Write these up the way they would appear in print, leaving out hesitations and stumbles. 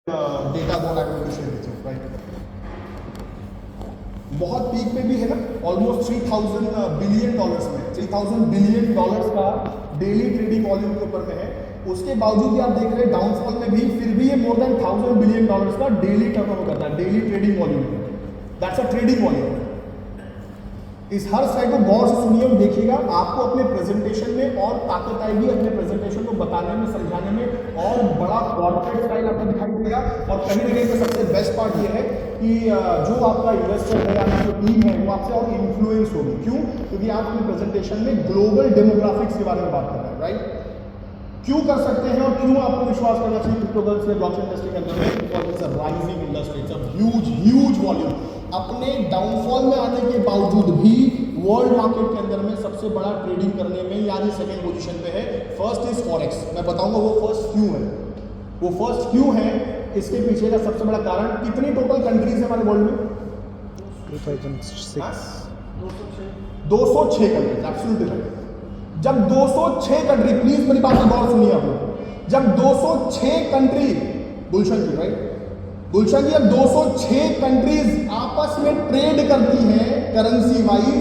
Data bond acquisition, right. बहुत peak पे भी है ना, ऑलमोस्ट 3000 बिलियन डॉलर्स में, 3000 बिलियन डॉलर्स का डेली ट्रेडिंग वॉल्यूम के ऊपर में है। उसके बावजूद भी आप देख रहे हैं डाउनफॉल में भी फिर भी ये मोर देन 1000 बिलियन डॉलर्स का डेली टर्नओवर करता है, daily trading volume. That's a trading volume. इस हर स्लाइड को गौर से सुनिए और देखिएगा, आपको अपने प्रेजेंटेशन में और ताकत आएगी, अपने प्रेजेंटेशन को बताने में, समझाने में, और बड़ा कॉर्पोरेट स्टाइल आपको दिखाई देगा। और कहीं ना कहीं पे सबसे बेस्ट पार्ट ये है कि जो आपका इन्वेस्टर है या जो टीम है वो आपसे और इन्फ्लुएंस होगी। क्यों? क्योंकि आप अपने प्रेजेंटेशन में ग्लोबल डेमोग्राफिक्स के बारे में बात कर रहे हैं, राइट। क्यों कर सकते हैं और क्यों आपको विश्वास करना चाहिए क्रिप्टोकरेंसी या ब्लॉकचेन इंडस्ट्री के अंदर में? Because it's a rising industry, it's a huge volume. अपने डाउनफॉल में आने के बावजूद भी वर्ल्ड मार्केट के अंदर में सबसे बड़ा ट्रेडिंग करने में यानी सेकंड पोजीशन पे है। First is forex. मैं बताऊंगा वो फर्स्ट क्यों है। वो फर्स्ट क्यों है, इसके पीछे का सबसे बड़ा कारण, कितनी टोटल कंट्रीज है हमारे वर्ल्ड में? 2006 206 कंट्रीज, एब्सोल्युटली राइट। जब 206 कंट्री, प्लीज मेरी बात को गौर सुनिए आप लोग, जब 206 कंट्री, गुलशन जी राइट, गुलशन जी, अब 206 कंट्रीज आपस में ट्रेड करती हैं करेंसी वाइज,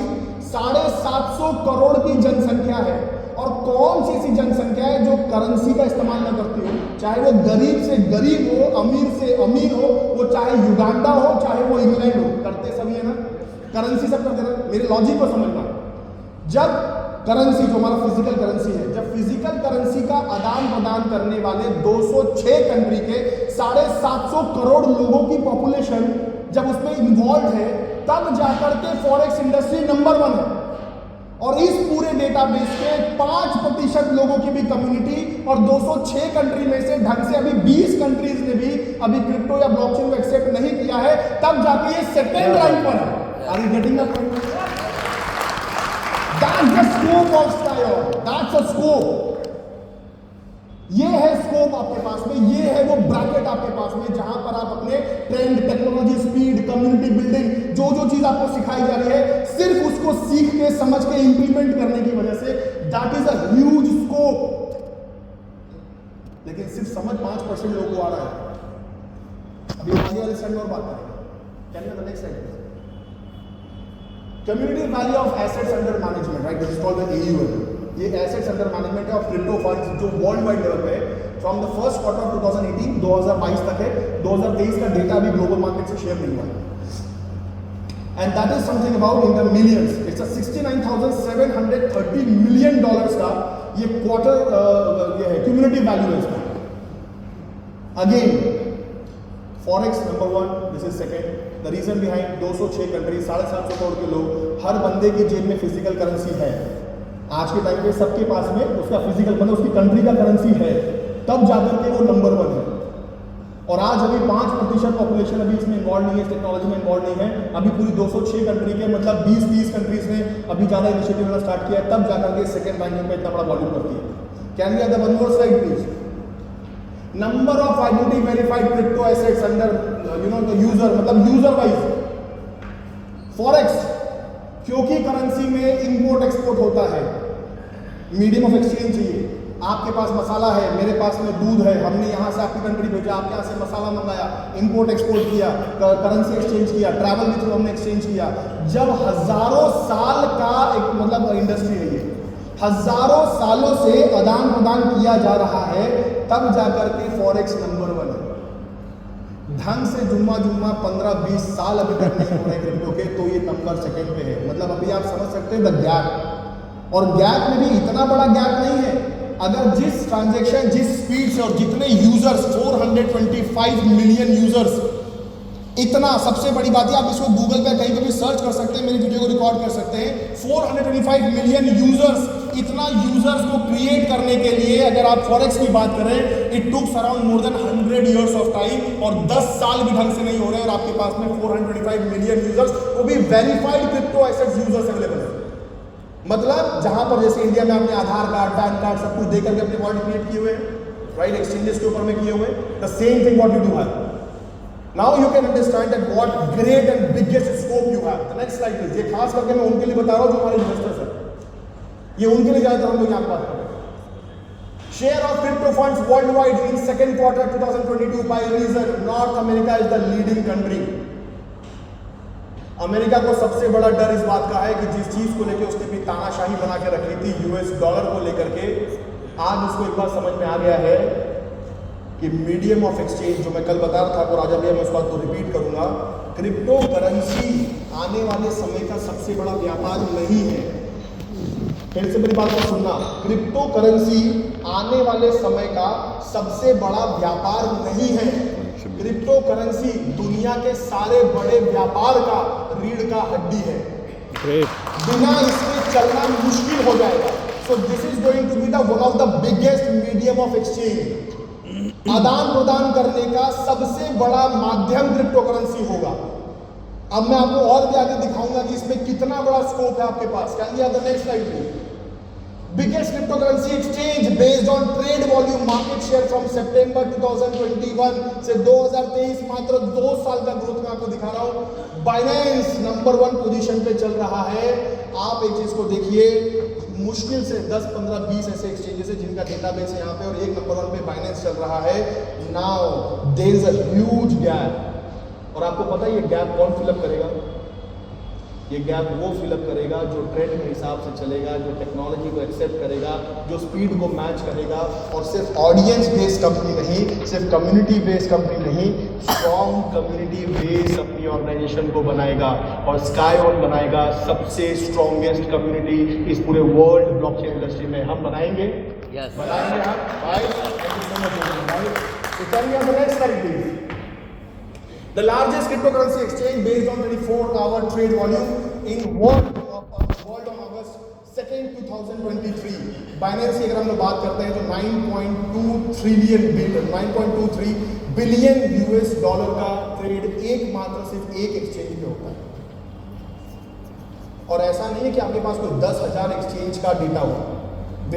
750 करोड़ की जनसंख्या है। और कौन सी ऐसी जनसंख्या है जो करेंसी का इस्तेमाल ना करती हो? चाहे वो गरीब से गरीब हो, अमीर से अमीर हो, वो चाहे युगांडा हो, चाहे वो इंग्लैंड हो, करते सभी है ना, करेंसी सब करते ना। मेरे लॉजिक को समझना, जब करेंसी जो हमारा फिजिकल करेंसी है, जब फिजिकल करेंसी का आदान प्रदान करने वाले 206 कंट्री के 750 करोड़ लोगों की पॉपुलेशन जब उसमें इन्वॉल्व है, तब जाकर के फॉरेक्स इंडस्ट्री नंबर 1 है। और इस पूरे डेटाबेस के 5% लोगों की भी कम्युनिटी, और 206 कंट्री में से ढंग से अभी 20 कंट्रीज ने भी अभी क्रिप्टो या ब्लॉकचेन को एक्सेप्ट नहीं किया है, तब जाके ये सेकंड रैंक पर है। Are you getting the point? That's the scope of Skyor. That's the scope. ये है स्कोप आपके पास में, ये है वो ब्रैकेट आपके पास में जहां पर आप अपने trend, technology, speed, community building, जो जो चीज आपको सिखाई जा रही है, सिर्फ उसको सीख के, समझ के, इंप्लीमेंट करने की वजह से, that is a huge scope. लेकिन सिर्फ समझ 5% लोगों को आ रहा है। अभी वाली स्लाइड और बात करेंगे। Can you the next slide? Community value of assets under management, right, this is called the AUM। ये एसेट्स अंडर मैनेजमेंट है ऑफ क्रिप्टो फंड्स जो वर्ल्ड वाइड लेवल पे है, from the first quarter of 2018 2022 तक है। 2023 का data अभी global market से शेयर नहीं हुआ है, and that is something about in the millions. It's a 69,730 million dollars का ये क्वार्टर ये है, क्यूमुलेटिव वैल्यू है इसका। Again forex number 1, this is second. The reason behind 206 country, 750 crore के लोग, हर बंदे की जेब में फिजिकल करेंसी है। आज के टाइम पे सबके पास में उसका फिजिकल, मतलब उसकी कंट्री का करेंसी है, तब जाकर के वो नंबर 1 है। और आज अभी 5% पॉपुलेशन अभी इसमें इन्वॉल्व नहीं है, इस टेक्नोलॉजी में इन्वॉल्व नहीं है। अभी पूरी 206 कंट्री के मतलब 20-30 कंट्रीज ने अभी ज़्यादा इनिशिएटिव लेना स्टार्ट किया है, तब जाकर के सेकंड रैंकिंग में इतना बड़ा वॉल्यूम करती है। Can we have the one more slide please? Number of identity verified crypto assets under the user, मतलब यूजर वाइज फॉरेक्स, क्योंकि करेंसी में इंपोर्ट एक्सपोर्ट होता है, मीडियम ऑफ एक्सचेंज चाहिए। आपके पास मसाला है, मेरे पास में दूध है, हमने यहाँ से आपकी कंट्री भेजा, आपके यहाँ से मसाला मंगाया, इंपोर्ट एक्सपोर्ट किया, करेंसी एक्सचेंज किया, ट्रैवल के थ्रू हमने एक्सचेंज किया। जब हजारों साल का एक मतलब इंडस्ट्री है, ये हजारों सालों से आदान प्रदान किया जा रहा है, तब जाकर के फॉरेक्स नंबर 1 है। ढंग से जुम्मा 15-20 साल अभी तक नहीं हो रहे क्रिप्टो के, तो ये नंबर सेकंड पे है। मतलब अभी आप समझ सकते हैं द गैप, और गैप में भी इतना बड़ा गैप नहीं है। अगर जिस ट्रांजैक्शन, जिस स्पीड से, और जितने यूजर्स, 425 मिलियन यूजर्स, इतना सबसे बड़ी बात है, आप इसको गूगल पे कहीं पे भी सर्च कर सकते हैं, मेरी वीडियो को रिकॉर्ड कर सकते हैं। 425 मिलियन यूजर्स, इतना यूजर्स को क्रिएट करने के लिए अगर आप फॉरेक्स की बात करें, it takes around more than 100 years of time, और 10 साल भी ढंग से नहीं हो रहे, और आपके पास में 425 मिलियन यूजर्स, वो भी verified crypto assets users available है। मतलब जहां पर जैसे इंडिया में आपने आधार कार्ड, पैन कार्ड सब कुछ देकर के अपने वॉलेट क्रिएट किए हुए हैं, राइट, एक्सचेंजेस के ऊपर में किए हुए, the same thing what you do है। Now you can understand that what great and biggest scope you have. The next slide please. ये खास करके मैं उनके लिए बता रहा हूँ जो हमारे इन्वेस्टर्स हैं, ये उनके लिए ज़्यादातर हम लोग यहाँ बात कर रहे हैं। Share of crypto funds worldwide in second quarter 2022 by region, North America is the leading country. America को सबसे बड़ा डर इस बात का है कि जिस चीज को लेकर उसने भी तानाशाही बना के रखी थी यूएस डॉलर को लेकर के, आज उसको एक बात समझ में आ गया है कि मीडियम ऑफ एक्सचेंज, जो मैं कल बता रहा था आपको राजा भैया, मैं उस बात को रिपीट करूंगा, क्रिप्टो करेंसी आने वाले समय का सबसे बड़ा व्यापार नहीं है। फिर से मेरी बात को सुनना, क्रिप्टो करेंसी आने वाले समय का सबसे बड़ा व्यापार नहीं है। क्रिप्टो करेंसी दुनिया के सारे बड़े व्यापार का रीढ़ का हड्डी है। बिना इसके चलना मुश्किल हो जाएगा। So this is going to be the one of the biggest medium of exchange. आदान प्रदान करने का सबसे बड़ा माध्यम क्रिप्टो करेंसी होगा। अब मैं आपको और भी आगे दिखाऊंगा कि इसमें कितना बड़ा स्कोप है आपके पास। Can we have the next slide please? Biggest cryptocurrency exchange based on trade volume market share from September 2021 से 2023, मात्र 2 साल का ग्रोथ मैं आपको दिखा रहा हूँ। Binance नंबर 1 पोजीशन पे चल रहा है। आप एक चीज को देखिए, मुश्किल से 10, 15, 20 ऐसे एक्सचेंजेस है जिनका डेटाबेस है यहाँ पे, और एक नंबर 1 पे Binance चल रहा है। Now there is a huge gap, और आपको पता है ये गैप कौन फिलअप करेगा? ये गैप वो फिलअप करेगा जो ट्रेंड के हिसाब से चलेगा, जो टेक्नोलॉजी को एक्सेप्ट करेगा, जो स्पीड को मैच करेगा, और सिर्फ ऑडियंस बेस्ड कंपनी नहीं, सिर्फ कम्युनिटी बेस्ड कंपनी नहीं, स्ट्रॉन्ग कम्युनिटी बेस्ड अपनी ऑर्गेनाइजेशन को बनाएगा, और स्काई ऑन बनाएगा सबसे स्ट्रॉन्गेस्ट कम्युनिटी इस पूरे वर्ल्ड ब्लॉकचेन इंडस्ट्री में। हम बनाएंगे, बनाएंगे हम भाई। थैंक यू सो मच भाई। तो चलिए next slide please. The largest cryptocurrency exchange based on 24-hour trade volume in world on August 2nd, 2023. Binance की अगर हम लोग बात करते हैं तो 9.23 बिलियन यूएस डॉलर का ट्रेड एकमात्र सिर्फ एक एक्सचेंज पे होता है। और ऐसा नहीं है कि आपके पास कोई 10,000 एक्सचेंज का डेटा हो।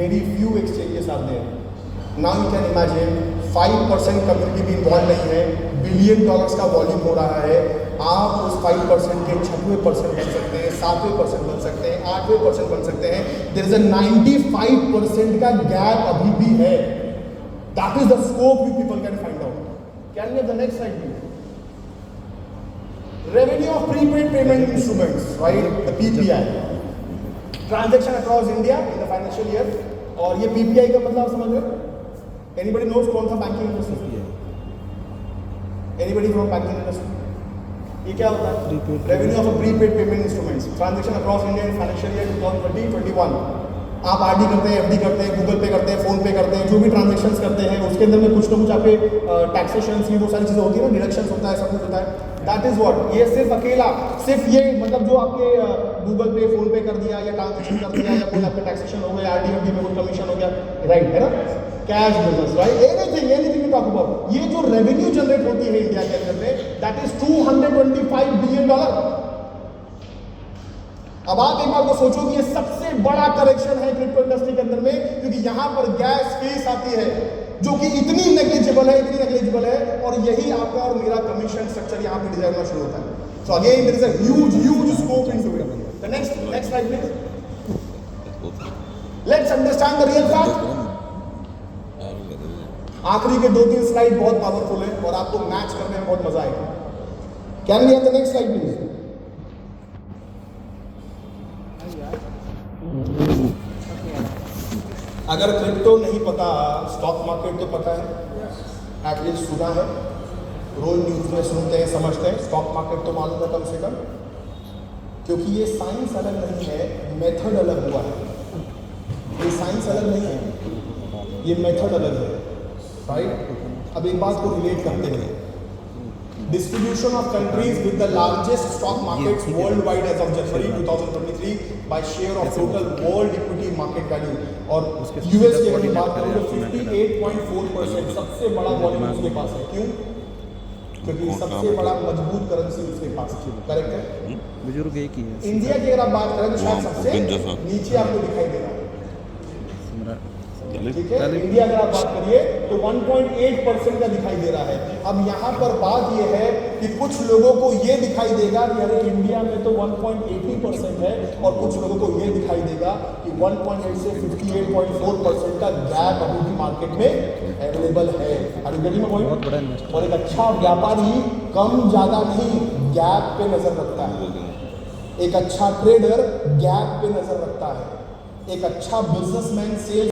Very few exchanges are there. Now you can imagine 5% community भी इन्वॉल्व नहीं है, बिलियन डॉलर्स का वॉल्यूम हो रहा है। आप उस 5% के 6% बन सकते हैं, 7% बन सकते हैं, 8% बन सकते हैं। देयर इज अ 95% का गैप अभी भी है। That is the scope you people can find out. Can we have the next slide please? Revenue of prepaid payment instruments, right, the PPI, transaction across India in the financial year. और ये PPI का मतलब आप समझ रहे हो? Anybody knows कौन था banking industry? Anybody from banking industry? ये क्या होता है? Revenue of prepaid payment instruments, transaction across India in financial year 2020-21। आप आरडी करते हैं, एफडी करते हैं, गूगल पे करते हैं, फोन पे करते हैं, जो भी ट्रांजैक्शंस करते हैं उसके अंदर में कुछ ना कुछ आपके टैक्सेशन ये वो सारी चीज़ें होती है ना, डिडक्शंस होता है, सब कुछ होता है। दैट इज व्हाट, ये सिर्फ अकेला सिर्फ ये मतलब जो आपके गूगल पे, फोन पे कर दिया या ट्रांजैक्शन कर दिया या कोई आपका टैक्सेशन हो गया, आरडी एफडी में कोई कमीशन हो गया, राइट है ना, cash business, right, anything you talk about, ये जो रेवेन्यू जनरेट होती है इंडिया के अंदर में, दैट इज $225 बिलियन। अब आप एक बार को सोचो कि ये सबसे बड़ा करेक्शन है क्रिप्टो इंडस्ट्री के अंदर में, क्योंकि यहां पर गैस फीस आती है जो कि इतनी नेग्लिजिबल है, और यही आपका और मेरा कमीशन स्ट्रक्चर यहां पे डिजाइन होना शुरू होता है। So again there is a huge scope into it. The next slide please. Let's understand the real fact. आखिरी के 2-3 स्लाइड बहुत पावरफुल है और आपको मैच करने में बहुत मजा आएगा। Can we have the next slide please? अगर क्रिप्टो नहीं पता, स्टॉक मार्केट तो पता है, एटलीस्ट सुना है, रोज न्यूज में सुनते हैं, समझते हैं, स्टॉक मार्केट तो मालूम है कम से कम, क्योंकि ये साइंस अलग नहीं है, मेथड अलग हुआ है। ये साइंस अलग नहीं है, ये मेथड अलग है, राइट। अब एक बात को रिलेट करते हैं, distribution of countries with the largest stock markets worldwide as of January 2023 by share of total world equity market value, और यूएस की अगर बात करें तो 58.4% सबसे बड़ा वॉल्यूम उसके पास है। क्यों? क्योंकि सबसे बड़ा मजबूत करेंसी उसके पास है, करेक्ट है। बुजुर्ग एक ही है। इंडिया की अगर आप बात करें तो शायद सबसे नीचे आपको दिखाई दे रहा है, ठीक है। इंडिया अगर आप बात करिए तो 1.8% का दिखाई दे रहा है। अब यहाँ पर बात यह है कि कुछ लोगों को ये दिखाई देगा कि अरे इंडिया में तो 1.80% है, और कुछ लोगों को ये दिखाई देगा कि 1.8 से 58.4% का गैप अभी भी मार्केट में अवेलेबल है। और एक अच्छा व्यापारी कम ज्यादा नहीं, गैप पे नजर रखता है। एक अच्छा ट्रेडर गैप पे नजर रखता है। एक अच्छा बिजनेसमैन सेल्स